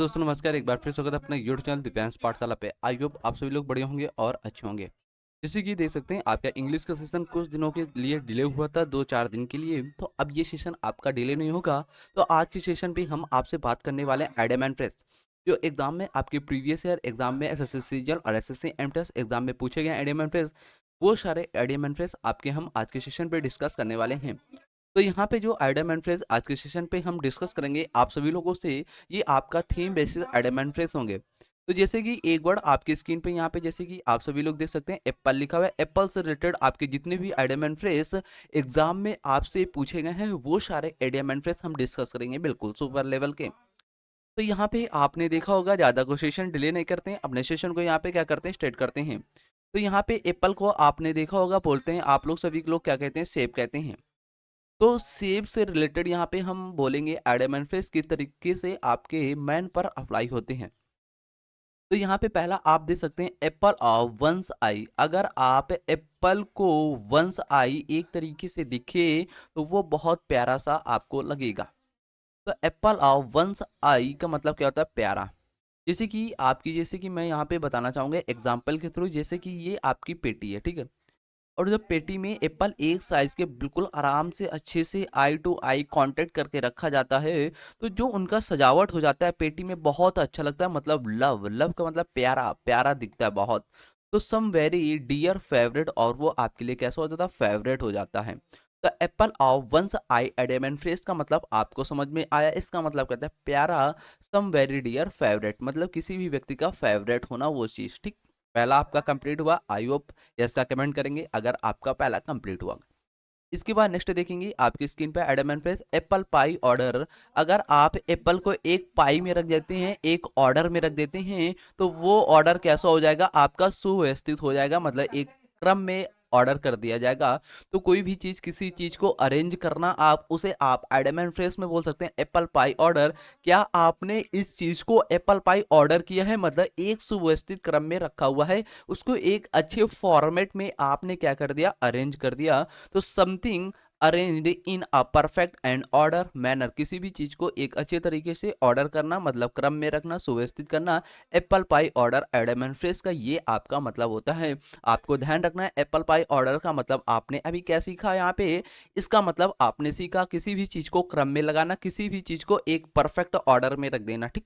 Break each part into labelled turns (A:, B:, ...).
A: दोस्तों नमस्कार, एक बार फिर स्वागत है अपने यूट्यूब चैनल दिव्यांश पाठशाला पे। आई होप आप सभी लोग बढ़िया होंगे और अच्छे होंगे। जैसे कि देख सकते हैं आपका इंग्लिश का सेशन कुछ दिनों के लिए डिले हुआ था, 2-4 दिन के लिए। तो अब ये सेशन आपका डिले नहीं होगा। तो आज के सेशन पे हम आपसे बात करने वाले हैं एडम एंड फ्रेश, जो एग्जाम में आपके प्रीवियस ईयर एग्जाम में एसएससी सीजीएल और एसएससी एमटेस एग्जाम में पूछे गए एडम एंड फ्रेश। वो सारे एडम एंड फ्रेश आपके हम आज के सेशन पे डिस्कस करने वाले हैं। तो यहाँ पे जो आइडम एंड फ्रेज आज के सेशन पे हम डिस्कस करेंगे आप सभी लोगों से, ये आपका theme basis idem and phrase होंगे। तो जैसे कि एक वर्ड आपकी स्क्रीन पे यहाँ पे जैसे कि आप सभी लोग देख सकते हैं एप्पल लिखा हुआ है। एप्पल से रिलेटेड आपके जितने भी आइडम एंड फ्रेज एग्जाम में आपसे पूछे गए हैं वो सारे आइडम एंड फ्रेज हम डिस्कस करेंगे, बिल्कुल सुपर लेवल के। तो यहाँ पे आपने देखा होगा ज्यादा को सेशन डिले नहीं करते हैं, अपने सेशन को यहाँ पे क्या करते हैं स्टेट करते हैं। तो यहाँ पे एप्पल को आपने देखा होगा बोलते हैं आप लोग सभी लोग क्या कहते हैं, सेब कहते हैं। तो सेब से रिलेटेड यहाँ पे हम बोलेंगे एडम एंड फिश किस तरीके से आपके मैन पर अप्लाई होते हैं। तो यहाँ पे पहला आप देख सकते हैं एप्पल ऑफ वंस आई। अगर आप एप्पल को वंस आई एक तरीके से दिखे तो वो बहुत प्यारा सा आपको लगेगा। तो एप्पल ऑफ वंस आई का मतलब क्या होता है, प्यारा। जैसे कि मैं यहाँ पे बताना चाहूंगा एग्जाम्पल के थ्रू। जैसे कि ये आपकी पेटी है, ठीक है। और जब पेटी में एप्पल एक साइज के बिल्कुल आराम से अच्छे से आई टू आई कांटेक्ट करके रखा जाता है, तो जो उनका सजावट हो जाता है पेटी में बहुत अच्छा लगता है। मतलब लव, लव का मतलब प्यारा, प्यारा दिखता है बहुत। तो सम वेरी डियर फेवरेट, और वो आपके लिए कैसा हो जाता है, फेवरेट हो जाता है। तो apple of one's eye adamant phrase का मतलब आपको समझ में आया। इसका मतलब कहता है प्यारा, सम वेरी डियर फेवरेट, मतलब किसी भी व्यक्ति का फेवरेट होना वो चीज, ठीक। पहला आपका कंप्लीट हुआ। आई होप यस का कमेंट करेंगे अगर आपका पहला कंप्लीट हुआ। इसके बाद नेक्स्ट देखेंगे आपकी स्क्रीन पे Adam and phrase apple pie order. अगर आप एप्पल को एक पाई में रख देते हैं, एक ऑर्डर में रख देते हैं, तो वो ऑर्डर कैसा हो जाएगा, आपका सुव्यवस्थित हो जाएगा। मतलब एक क्रम में ऑर्डर कर दिया जाएगा। तो कोई भी चीज, किसी चीज को अरेंज करना, आप उसे आप एडम एंड फ्रेज में बोल सकते हैं एप्पल पाई ऑर्डर। क्या आपने इस चीज को एप्पल पाई ऑर्डर किया है, मतलब एक सुव्यवस्थित क्रम में रखा हुआ है, उसको एक अच्छे फॉर्मेट में आपने क्या कर दिया, अरेंज कर दिया। तो something arranged in a perfect and order manner, किसी भी चीज को एक अच्छे तरीके से ऑर्डर करना, मतलब क्रम में रखना, सुव्यवस्थित करना। Apple pie order Adam and fresh का ये आपका मतलब होता है। आपको ध्यान रखना है एप्पल पाई ऑर्डर का मतलब आपने अभी क्या सीखा यहाँ पे। इसका मतलब आपने सीखा किसी भी चीज को क्रम में लगाना, किसी भी चीज को एक परफेक्ट ऑर्डर में रख देना, ठीक।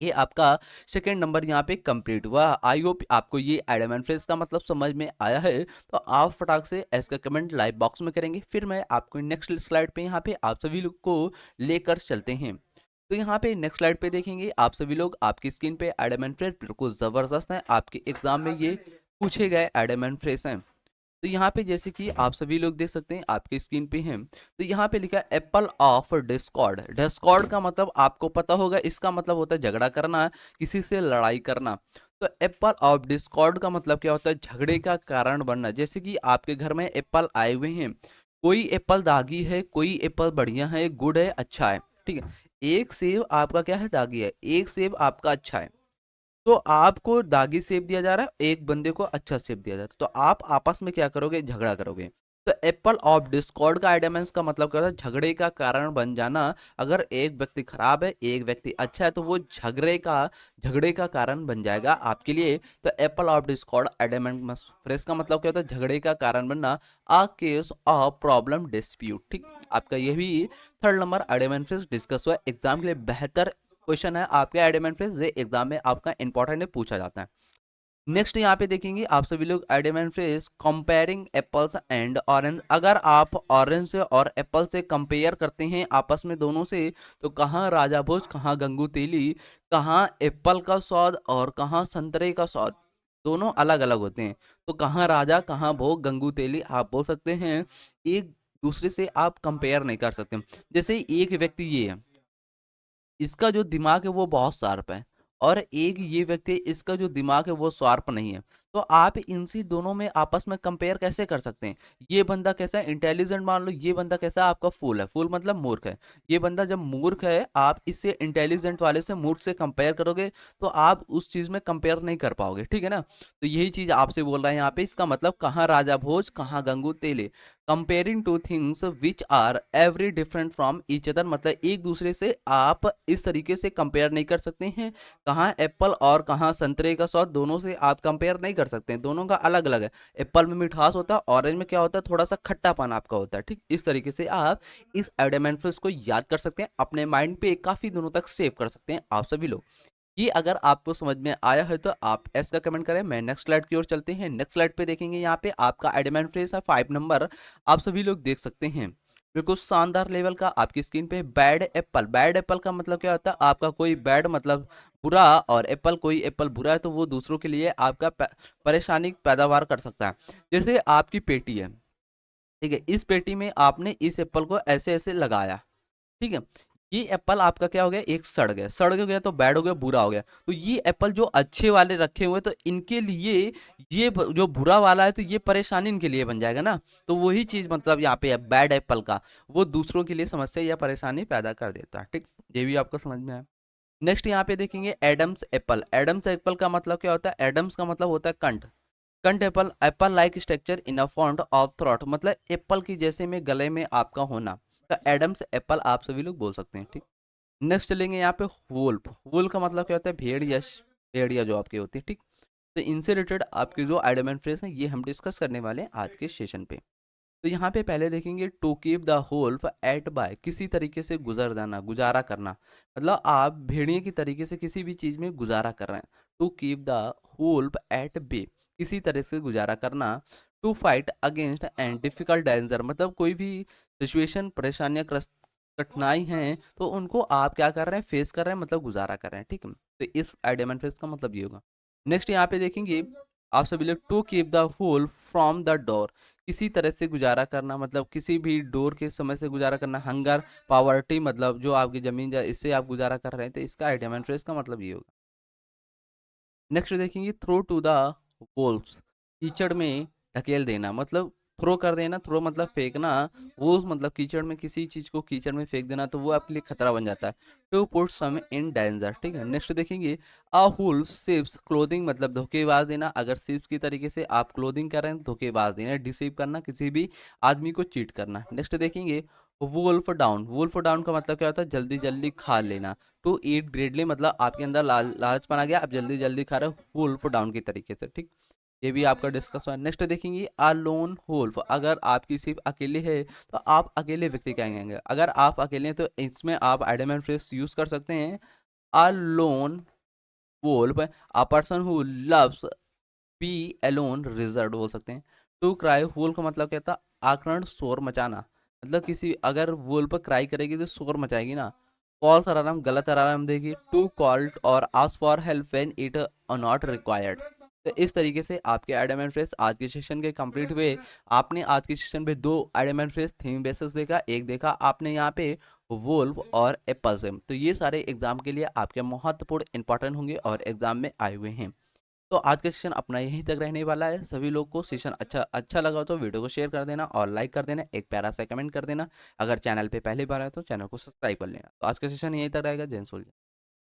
A: ये आपका सेकेंड नंबर यहाँ पे कंप्लीट हुआ। आई होप आपको ये एडम एंड फ्रेज का मतलब समझ में आया है। तो आप फटाक से इसका कमेंट लाइव बॉक्स में करेंगे, फिर मैं आपको नेक्स्ट स्लाइड पे यहाँ पे आप सभी लोग को लेकर चलते हैं। तो यहाँ पे नेक्स्ट स्लाइड पे देखेंगे आप सभी लोग, आपकी स्क्रीन पे एडम एंड फ्रेज बिल्कुल जबरदस्त है, आपके एग्जाम में ये पूछे गए एडम एंड फ्रेज हैं। तो यहाँ पे जैसे कि आप सभी लोग देख सकते हैं आपकी स्क्रीन पे हैं। तो यहाँ पे लिखा है एप्पल ऑफ डिस्कॉर्ड। डिस्कॉर्ड का मतलब आपको पता होगा, इसका मतलब होता है झगड़ा करना, किसी से लड़ाई करना। तो एप्पल ऑफ डिस्कॉर्ड का मतलब क्या होता है, झगड़े का कारण बनना। जैसे कि आपके घर में एप्पल आए हुए हैं, कोई एप्पल दागी है, कोई एप्पल बढ़िया है, गुड है, अच्छा है, ठीक है। एक सेब आपका क्या है, दागी है, एक सेब आपका अच्छा है। तो आपको दागी सेब दिया जा रहा है, एक बंदे को अच्छा सेब दिया जा रहा है, तो आप आपस में क्या करोगे, झगड़ा करोगे। तो एप्पल ऑफ डिस्कॉर्ड का आइडमेंस का मतलब क्या होता है, झगड़े का कारण बन जाना। अगर एक व्यक्ति खराब है, एक व्यक्ति अच्छा है, तो वो झगड़े का कारण बन जाएगा आपके लिए। तो एप्पल ऑफ डिस्कॉर्ड आइडमेंस फ्रेज का मतलब क्या होता है, झगड़े का कारण बनना, a case of problem dispute, ठीक। आपका ये भी थर्ड नंबर आइडमेंस फ्रेज डिस्कस हुआ। एग्जाम के लिए बेहतर क्वेश्चन है आपके एडमेंट फ्रेज, ये एग्जाम में आपका इंपॉर्टेंट है, पूछा जाता है। नेक्स्ट यहाँ पे देखेंगे आप सभी लोग adamant phrase comparing apples and orange. अगर आप ऑरेंज से और एप्पल से कंपेयर करते हैं आपस में दोनों से, तो कहाँ राजा भोज, कहाँ गंगू तेली, कहाँ एप्पल का स्वाद और कहाँ संतरे का स्वाद, दोनों अलग अलग होते हैं। तो कहाँ राजा, कहाँ भोग, गंगू तेली आप बोल सकते हैं, एक दूसरे से आप कंपेयर नहीं कर सकते। जैसे एक व्यक्ति ये है, इसका जो दिमाग है वो बहुत शार्प है, और एक ये व्यक्ति है, इसका जो दिमाग है वो शार्प नहीं है। तो आप इनसी दोनों में आपस में कंपेयर कैसे कर सकते हैं? ये बंदा कैसा है इंटेलिजेंट मान लो, ये बंदा कैसा है आपका फूल है, फूल मतलब मूर्ख है। ये बंदा जब मूर्ख है, आप इससे इंटेलिजेंट वाले से मूर्ख से कंपेयर करोगे तो आप उस चीज़ में कंपेयर नहीं कर पाओगे, ठीक है ना? तो यही चीज़ आपसे बोल रहा है यहाँ पे, इसका मतलब कहाँ राजा भोज, कहाँ Gangu Teli. Comparing two things which are every different from each other, मतलब एक दूसरे से आप इस तरीके से कंपेयर नहीं कर सकते हैं। कहाँ एप्पल और कहाँ संतरे का स्वाद, दोनों से आप कंपेयर नहीं कर सकते हैं, दोनों का अलग अलग है। एप्पल में मिठास होता है, ऑरेंज में क्या होता है, थोड़ा सा खट्टापन आपका होता है, ठीक। इस तरीके से आप इस एडेमेंट्स को याद कर सकते हैं, अपने माइंड पे काफी दिनों तक सेव कर सकते हैं आप सभी लोग। ये अगर आपको समझ में आया है तो आप एस का कमेंट करें। मैं नेक्स्ट स्लाइड की ओर चलते हैं। नेक्स्ट स्लाइड पे देखेंगे, यहाँ पे आपका एडमेंट फ्रेज है 5 नंबर, आप सभी लोग देख सकते हैं बिल्कुल शानदार लेवल का आपकी स्क्रीन पे। बैड एप्पल, बैड एप्पल का मतलब क्या होता है, आपका कोई बैड मतलब बुरा, और एप्पल कोई एप्पल बुरा है तो वो दूसरों के लिए आपका परेशानी पैदावार कर सकता है। जैसे आपकी पेटी है, ठीक है, इस पेटी में आपने इस एप्पल को ऐसे ऐसे लगाया, ठीक है। ये एप्पल आपका क्या हो गया, एक सड़ गया, सड़ गया तो बैड हो गया, बुरा हो गया। तो ये एप्पल जो अच्छे वाले रखे हुए तो इनके लिए ये जो बुरा वाला है तो ये परेशानी इनके लिए बन जाएगा ना। तो वही चीज मतलब यहाँ पे है बैड एप्पल का, वो दूसरों के लिए समस्या या परेशानी पैदा कर देता है, ठीक। ये भी आपको समझ में आया। नेक्स्ट यहाँ पे देखेंगे एडम्स एप्पल। एडम्स एप्पल का मतलब क्या होता है, एडम्स का मतलब होता है कंठ। कंठ Apple, Apple like structure in a font of throat, मतलब एप्पल की जैसे में गले में आपका होना। तो एडम्स एप्पल आप सभी लोग बोल सकते हैं, ठीक। नेक्स्ट चलेंगे यहाँ पे वुल्फ। वुल्फ का मतलब क्या होता है, भेड़ या भेड़िया जो आपकी होती है, ठीक। तो इनसे रिलेटेड आपके जो आइडमेंट फ्रेज हैं ये हम डिस्कस करने वाले हैं आज के सेशन पे। तो यहाँ पे पहले देखेंगे to keep the wolf at bay, किसी तरीके से गुजर जाना, गुजारा करना, मतलब आप भेड़िए की तरीके से किसी भी चीज में गुजारा कर रहे हैं। To keep the wolf at bay, किसी तरह से गुजारा करना। To fight against and difficult danger, मतलब कोई भी सिचुएशन, परेशानियां, कठिनाई हैं तो उनको आप क्या कर रहे हैं, फेस कर रहे हैं, मतलब गुजारा कर रहे हैं, ठीक है। तो इस आइडियमेंट फेस का मतलब ये होगा। नेक्स्ट यहाँ पे देखेंगे आप सभी लोग, to keep the wolf from the door, किसी तरह से गुजारा करना, मतलब किसी भी डोर के समय से गुजारा करना। हंगर, पावर्टी, मतलब जो आपकी जमीन इससे आप गुजारा कर रहे हैं, तो इसका आइडियमेंट फेस का मतलब ये होगा। नेक्स्ट देखेंगे थ्रो टू द वोल्व्स, कीचड़ में ढकेल देना, मतलब थ्रो कर देना, थ्रो मतलब फेंकना, वोल्व्स मतलब कीचड़ में, किसी चीज को कीचड़ में फेंक देना तो वो आपके लिए खतरा बन जाता है। To put some in danger, ठीक है। नेक्स्ट देखेंगे अ वुल्फ शिप्स क्लोथिंग, मतलब धोखेबाज देना। अगर शिप्स की तरीके से आप क्लोथिंग कर रहे हैं, धोखेबाज देना, डिसीव करना, किसी भी आदमी को चीट करना। नेक्स्ट देखेंगे वुल्फ डाउन। वुल्फ डाउन का मतलब क्या होता है, जल्दी जल्दी खा लेना। टू ईट ग्रेडली, मतलब आपके अंदर लालचपन आ गया, आप जल्दी जल्दी खा रहे हो, वुल्फ डाउन की तरीके से, ठीक। ये भी आपका डिस्कस हुआ। नेक्स्ट देखेंगे अ लोन वुल्फ, अगर आपकी सिर्फ अकेले है तो आप अकेले व्यक्ति कहेंगे। अगर आप अकेले हैं तो इसमें आप एडमेंट फ्रेज यूज कर सकते हैं, a lone wolf, a person who loves be alone reserve बोल सकते हैं। टू क्राई वुल्फ का मतलब क्या था, आक्रामक शोर मचाना, मतलब किसी अगर वुल्फ क्राई करेगी तो शोर मचाएगी ना। फॉल्स अलार्म, गलत अलार्म देगी। टू कॉल्ड और ask for help when it not required. तो इस तरीके से आपके एडमेंट फ्रेज आज के सेशन के कंप्लीट हुए। आपने आज के सेशन पे दो एडमेंट फ्रेज थीम बेसिस देखा, एक देखा आपने यहाँ पे वुल्फ और एप्पल से। तो ये सारे एग्जाम के लिए आपके महत्वपूर्ण इंपॉर्टेंट होंगे और एग्जाम में आए हुए हैं। तो आज का सेशन अपना यहीं तक रहने वाला है। सभी लोग को सेशन अच्छा अच्छा लगा तो वीडियो को शेयर कर देना और लाइक कर देना, एक प्यारा सा कमेंट कर देना। अगर चैनल पे पहली बार आए तो चैनल को सब्सक्राइब कर लेना। तो आज का सेशन यहीं तक रहेगा। जय हिंद।